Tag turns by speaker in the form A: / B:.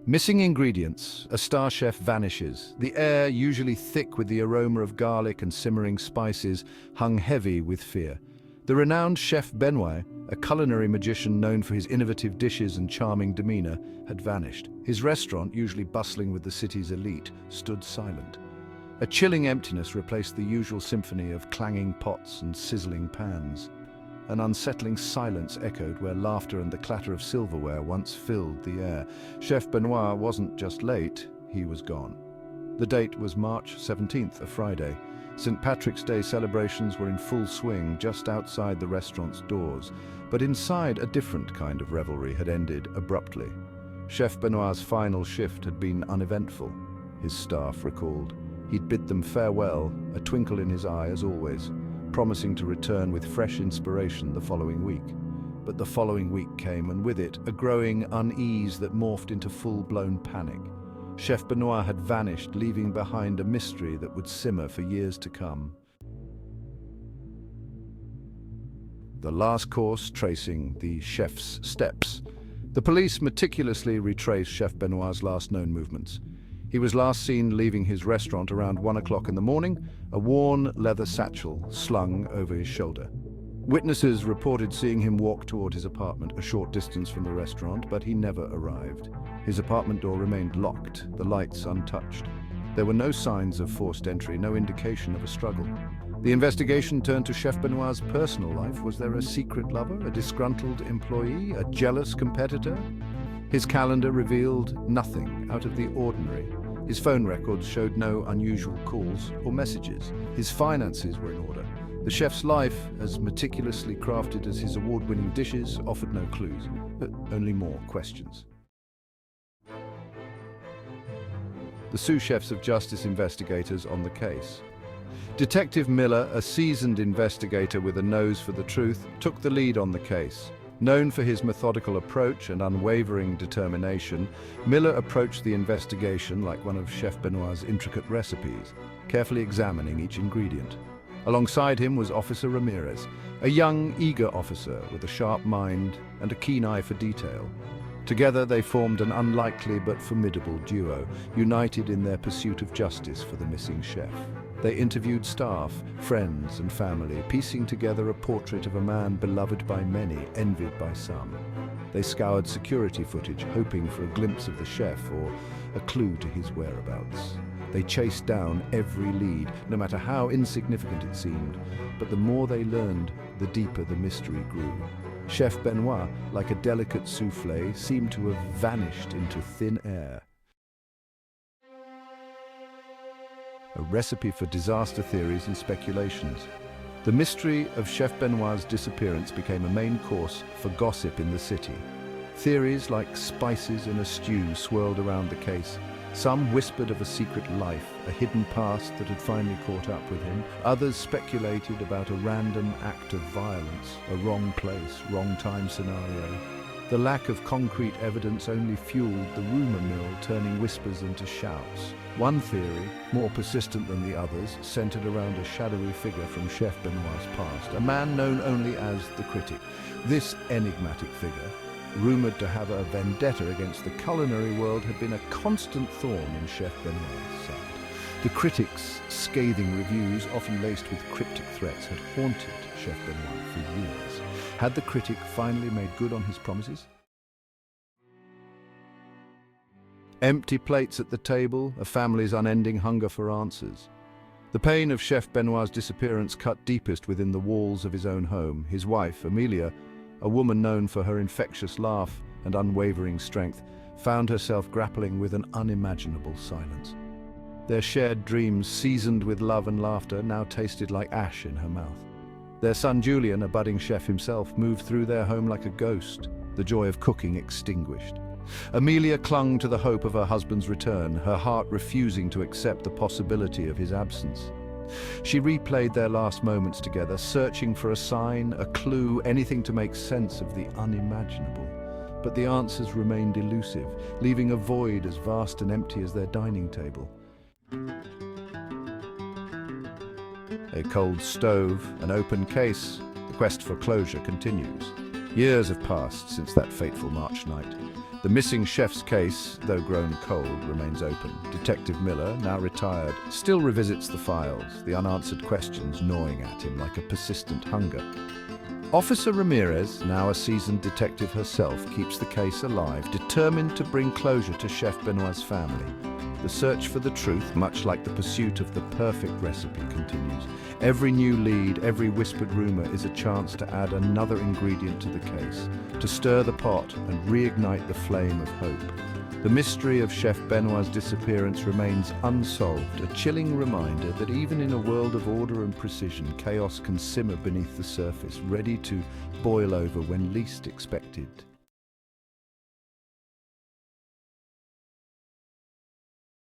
A: Missing ingredients, a star chef vanishes. The air, usually thick with the aroma of garlic and simmering spices, hung heavy with fear. The renowned Chef Benoit, a culinary magician known for his innovative dishes and charming demeanor, had vanished. His restaurant, usually bustling with the city's elite, stood silent. A chilling emptiness replaced the usual symphony of clanging pots and sizzling pans. An unsettling silence echoed where laughter and the clatter of silverware once filled the air. Chef Benoit wasn't just late, he was gone. The date was March 17th, a Friday. St. Patrick's Day celebrations were in full swing just outside the restaurant's doors, but inside a different kind of revelry had ended abruptly. Chef Benoit's final shift had been uneventful, his staff recalled. He'd bid them farewell, a twinkle in his eye as always, promising to return with fresh inspiration the following week. But the following week came, and with it, a growing unease that morphed into full-blown panic. Chef Benoit had vanished, leaving behind a mystery that would simmer for years to come. The last course tracing the chef's steps. The police meticulously retraced Chef Benoit's last known movements. He was last seen leaving his restaurant around 1 o'clock in the morning, a worn leather satchel slung over his shoulder. Witnesses reported seeing him walk toward his apartment a short distance from the restaurant, but he never arrived. His apartment door remained locked, the lights untouched. There were no signs of forced entry, no indication of a struggle. The investigation turned to Chef Benoit's personal life. Was there a secret lover, a disgruntled employee, a jealous competitor? His calendar revealed nothing out of the ordinary. His phone records showed no unusual calls or messages. His finances were in order. The chef's life, as meticulously crafted as his award-winning dishes, offered no clues, but only more questions. The sous chefs of justice investigators on the case. Detective Miller, a seasoned investigator with a nose for the truth, took the lead on the case. Known for his methodical approach and unwavering determination, Miller approached the investigation like one of Chef Benoit's intricate recipes, carefully examining each ingredient. Alongside him was Officer Ramirez, a young, eager officer with a sharp mind and a keen eye for detail. Together they formed an unlikely but formidable duo, united in their pursuit of justice for the missing chef. They interviewed staff, friends and family, piecing together a portrait of a man beloved by many, envied by some. They scoured security footage, hoping for a glimpse of the chef or a clue to his whereabouts. They chased down every lead, no matter how insignificant it seemed, but the more they learned, the deeper the mystery grew. Chef Benoit, like a delicate soufflé, seemed to have vanished into thin air. A recipe for disaster theories and speculations. The mystery of Chef Benoit's disappearance became a main course for gossip in the city. Theories like spices in a stew swirled around the case. Some whispered of a secret life, a hidden past that had finally caught up with him. Others speculated about a random act of violence, a wrong place, wrong time scenario. The lack of concrete evidence only fueled the rumor mill, turning whispers into shouts. One theory, more persistent than the others, centered around a shadowy figure from Chef Benoit's past, a man known only as the Critic. This enigmatic figure, rumored to have a vendetta against the culinary world, had been a constant thorn in Chef Benoit's side. The Critic's scathing reviews, often laced with cryptic threats, had haunted Chef Benoit for years. Had the Critic finally made good on his promises? Empty plates at the table, a family's unending hunger for answers. The pain of Chef Benoit's disappearance cut deepest within the walls of his own home. His wife, Amelia, a woman known for her infectious laugh and unwavering strength, found herself grappling with an unimaginable silence. Their shared dreams, seasoned with love and laughter, now tasted like ash in her mouth. Their son Julian, a budding chef himself, moved through their home like a ghost, the joy of cooking extinguished. Amelia clung to the hope of her husband's return, her heart refusing to accept the possibility of his absence. She replayed their last moments together, searching for a sign, a clue, anything to make sense of the unimaginable. But the answers remained elusive, leaving a void as vast and empty as their dining table. A cold stove, an open case, the quest for closure continues. Years have passed since that fateful March night. The missing chef's case, though grown cold, remains open. Detective Miller, now retired, still revisits the files, the unanswered questions gnawing at him like a persistent hunger. Officer Ramirez, now a seasoned detective herself, keeps the case alive, determined to bring closure to Chef Benoit's family. The search for the truth, much like the pursuit of the perfect recipe, continues. Every new lead, every whispered rumor is a chance to add another ingredient to the case, to stir the pot and reignite the flame of hope. The mystery of Chef Benoit's disappearance remains unsolved, a chilling reminder that even in a world of order and precision, chaos can simmer beneath the surface, ready to boil over when least expected.